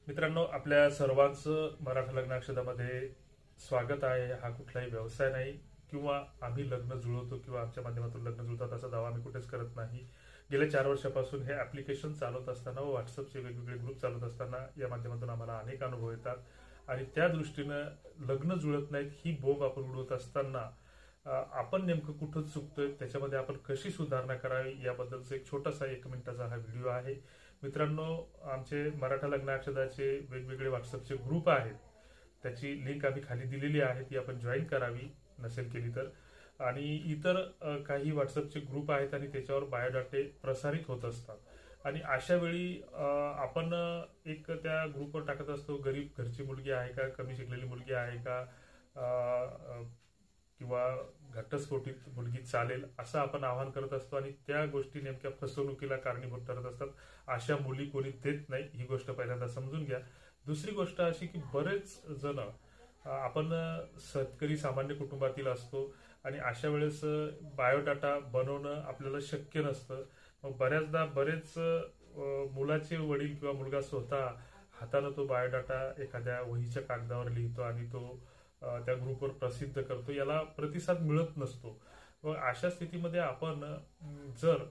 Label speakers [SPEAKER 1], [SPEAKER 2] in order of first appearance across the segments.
[SPEAKER 1] मित्रांनो, आपल्या सर्वांचं मराठा लग्न अक्षदामध्ये स्वागत आहे. हा कुठलाही व्यवसाय नाही किंवा आम्ही लग्न जुळवतो किंवा आमच्या माध्यमातून लग्न जुळतात असा दावा आम्ही कुठेच करत नाही. गेल्या 4 वर्षापासून हे ऍप्लिकेशन चालवत असताना व व्हॉट्सअपचे वेगवेगळे ग्रुप चालवत असताना या माध्यमातून आम्हाला अनेक अनुभव येतात आणि त्या दृष्टीनं लग्न जुळत नाहीत ही बोंब आपण उडवत असताना आपण नेमकं कुठं चुकतोय, त्याच्यामध्ये आपण कशी सुधारणा करावी याबद्दलचा एक छोटासा 1 मिनिटाचा हा व्हिडिओ आहे. मित्रांनो, आमचे मराठा लग्न अक्षदाचे वेगवेगळे व्हॉट्सअपचे ग्रुप आहेत, त्याची लिंक आम्ही खाली दिलेली आहे, ती आपण जॉईन करावी नसेल केली तर. आणि इतर काही व्हॉट्सअपचे ग्रुप आहेत आणि त्याच्यावर बायोडाटे प्रसारित होत असतात आणि अशा वेळी आपण एक त्या ग्रुपवर टाकत असतो, गरीब घरची मुलगी आहे का, कमी शिकलेली मुलगी आहे का, किंवा घटस्फोटित मुलगी चालेल असं आपण आवाहन करत असतो आणि त्या गोष्टी नेमक्या फसवणुकीला कारणीभूत ठरत असतात. अशा मुली कोणी देत नाही, ही गोष्ट पहिल्यांदा समजून घ्या. दुसरी गोष्ट अशी की बरेच जण आपण शेतकरी सामान्य कुटुंबातील असतो आणि अशा वेळेस बायोडाटा बनवणं आपल्याला शक्य नसतं. मग बऱ्याचदा बरेच मुलाचे वडील किंवा मुलगा स्वतः हाताने तो बायोडाटा एखाद्या वहीच्या कागदावर लिहितो आणि तो त्या ग्रुपवर प्रसिद्ध करतो, याला प्रतिसाद मिळत नसतो. व अशा स्थितीमध्ये आपण जर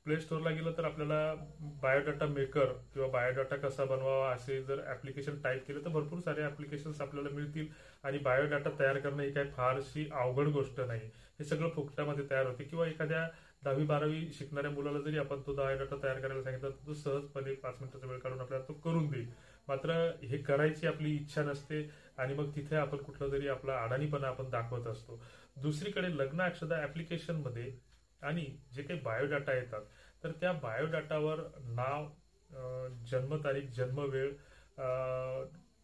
[SPEAKER 1] प्ले स्टोअरला गेलं तर आपल्याला बायोडाटा मेकर किंवा बायोडाटा कसा बनवावा असे जर ऍप्लिकेशन टाईप केलं तर भरपूर सारे ऍप्लिकेशन्स आपल्याला मिळतील आणि बायोडाटा तयार करणं ही काही फारशी अवघड गोष्ट नाही. हे सगळं फुकटामध्ये तयार होते किंवा एखाद्या 10वी-12वी शिकणाऱ्या मुलाला जरी आपण तो बायोडाटा तयार करायला सांगितलं तर तो सहजपणे 5 मिनिटाचा वेळ काढून आपल्याला तो करून देईल. मात्र हे करायची आपली इच्छा नसते आणि मग तिथे आपण कुठला तरी आपला अडाणीपणा आपण दाखवत असतो. दुसरीकडे लग्न अक्षदा ऍप्लिकेशन मध्ये आणि जे काही बायोडाटा येतात तर त्या बायोडाटावर नाव, जन्मतारीख, जन्मवेळ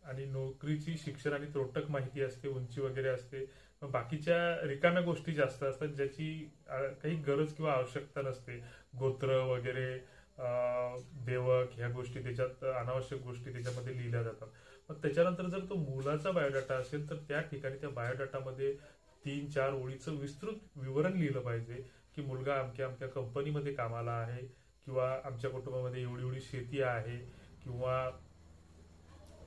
[SPEAKER 1] आणि नोकरीची, शिक्षण आणि त्रोटक माहिती असते, उंची वगैरे असते. बाकीच्या रिकाम्या गोष्टी जास्त असतात ज्याची काही गरज किंवा आवश्यकता नसते. गोत्र वगैरे, देवक, ह्या गोष्टी त्याच्यात अनावश्यक गोष्टी त्याच्यामध्ये लिहिल्या जातात. मग त्याच्यानंतर जर तो मुलाचा बायोडाटा असेल तर त्या ठिकाणी त्या बायोडाटामध्ये 3-4 ओळीचं विस्तृत विवरण लिहिलं पाहिजे की मुलगा अमक्या अमक्या कंपनीमध्ये कामाला आहे किंवा आमच्या कुटुंबामध्ये एवढी एवढी शेती आहे किंवा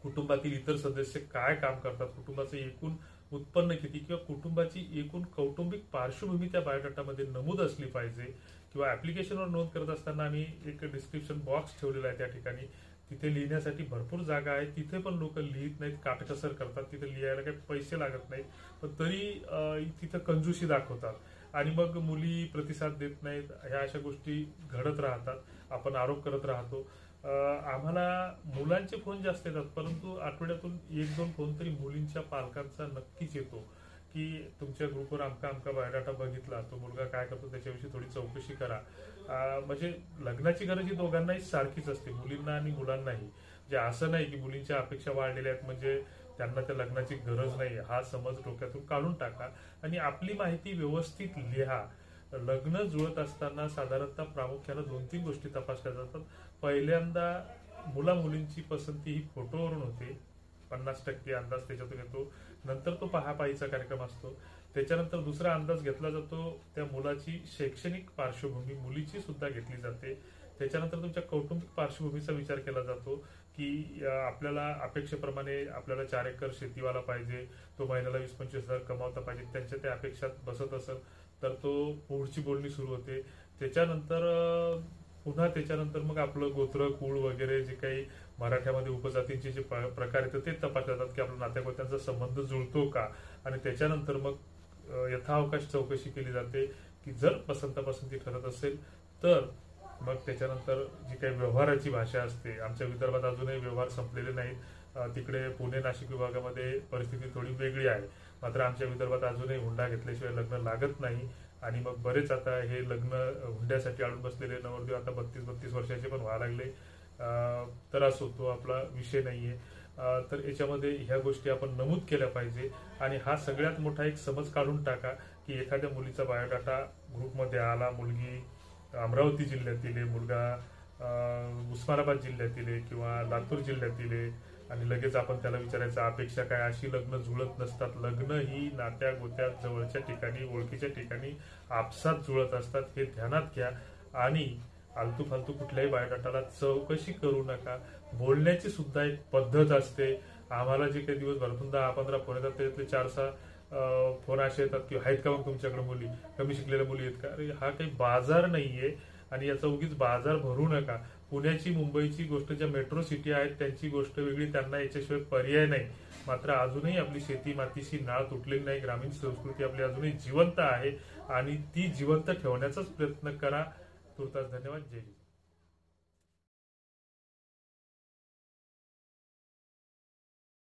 [SPEAKER 1] कुटुंबातील इतर सदस्य काय काम करतात, कुटुंबाचं एकूण उत्पन्न किती किंवा कुटुंबाची एकूण कौटुंबिक पार्श्वभूमी त्या बायोडाटामध्ये नमूद असली पाहिजे. किंवा ऍप्लिकेशनवर नोंद करत असताना आम्ही एक डिस्क्रिप्शन बॉक्स ठेवलेला आहे त्या ठिकाणी, तिथे लिहिण्यासाठी भरपूर जागा आहे. तिथे पण लोक लिहित नाहीत, काटकसर करतात. तिथे लिहायला काही पैसे लागत नाहीत पण तरी तिथे कंजूसी दाखवतात आणि मग मुली प्रतिसाद देत नाहीत. ह्या अशा गोष्टी घडत राहतात, आपण आरोप करत राहतो. आम्हाला मुलांचे फोन जास्त येतात परंतु आठवड्यातून 1-2 फोन तरी मुलींच्या पालकांचा नक्कीच येतो की तुमच्या ग्रुपवर आमका आमका बायोडाटा बघितला, तो मुलगा काय करतो त्याच्याविषयी थोडी चौकशी करा. म्हणजे लग्नाची गरज ही दोघांनाही सारखीच असते, मुलींना आणि मुलांनाही. जे असं नाही की मुलींच्या अपेक्षा वाढलेल्या आहेत म्हणजे त्यांना त्या लग्नाची गरज नाही, हा समज डोक्यातून काढून टाका आणि आपली माहिती व्यवस्थित लिहा. लग्न जुळत असताना साधारणतः प्रामुख्यानं 2-3 गोष्टी तपासल्या जातात. पहिल्यांदा मुला मुलींची पसंती ही फोटोवरून होते, 50% अंदाज त्याच्यातून येतो. नंतर तो पहापाईचा कार्यक्रम असतो. त्याच्यानंतर दुसरा अंदाज घेतला जातो त्या मुलाची शैक्षणिक पार्श्वभूमी, मुलीची सुद्धा घेतली जाते. त्याच्यानंतर तुमच्या कौटुंबिक पार्श्वभूमीचा विचार केला जातो की आपल्याला अपेक्षेप्रमाणे आपल्याला 4 एकर शेतीवाला पाहिजे, तो महिन्याला 20-25 हजार कमावता पाहिजे, त्यांच्या त्या अपेक्षात बसत असेल तर तो पुढची बोलणी सुरू होते. त्याच्यानंतर मग आपलं गोत्र, कुळ वगैरे जे काही मराठ्यामध्ये उपजातींचे जे प्रकार येतात ते तपासले जातात की आपला नात्यागोत्यांचा संबंध जुळतो का. आणि त्याच्यानंतर मग यथावकाश चौकशी केली जाते की जर पसंती ठरत असेल तर मग त्याच्यानंतर जी काही व्यवहाराची भाषा असते, आमच्या विदर्भात अजूनही व्यवहार संपलेले नाहीत. तिकडे पुणे, नाशिक विभागामध्ये परिस्थिती थोडी वेगळी आहे. मात्र आमच्या विदर्भात अजूनही हुंडा घेतल्याशिवाय लग्न लागत नाही आणि मग बरेच आता हे लग्न हुंड्यासाठी अडून बसलेले नवरदेव आता 32-32 वर्षाचे पण व्हायला लागले. तर असो, तो आपला विषय नाहीये. तर याच्यामध्ये ह्या गोष्टी आपण नमूद केल्या पाहिजे आणि हा सगळ्यात मोठा एक समज काढून टाका की एखाद्या मुलीचा बायोडाटा ग्रुपमध्ये आला, मुलगी अमरावती जिल्ह्यातील आहे, मुलगा उस्मानाबाद जिल्ह्यातील आहे किंवा लातूर जिल्ह्यातील आहे आणि लगेच आपण त्याला विचारायचं अपेक्षा काय. अशी लग्न जुळत नसतात. लग्न ही नात्या गोत्यात, जवळच्या ठिकाणी, ओळखीच्या ठिकाणी आपसात जुळत असतात, हे ध्यानात घ्या. आणि आलतू फालतू कुठल्याही बायोडाटाला चौकशी करू नका. बोलण्याची सुद्धा एक पद्धत असते. आम्हाला जे काही दिवसभरातून 10-15 फोन येतात त्यातले 4-6 फोन असे येतात की आहेत का मग तुमच्याकडे मुली, कमी शिकलेल्या मुली आहेत का. अरे हा काही बाजार नाहीये आणि याचा उगीच बाजार भरू नका. पुण्याची मुंबईची गोष्ट, ज्या मेट्रो सिटी आहेत त्यांची गोष्ट वेगळी, त्यांना याच्याशिवाय पर्याय नाही. मात्र अजूनही आपली शेती मातीशी नाळ तुटलेली नाही. ग्रामीण संस्कृती आपली अजूनही जिवंत आहे आणि ती जिवंत ठेवण्याचाच प्रयत्न करा. तुर्तास धन्यवाद. जय हिंद.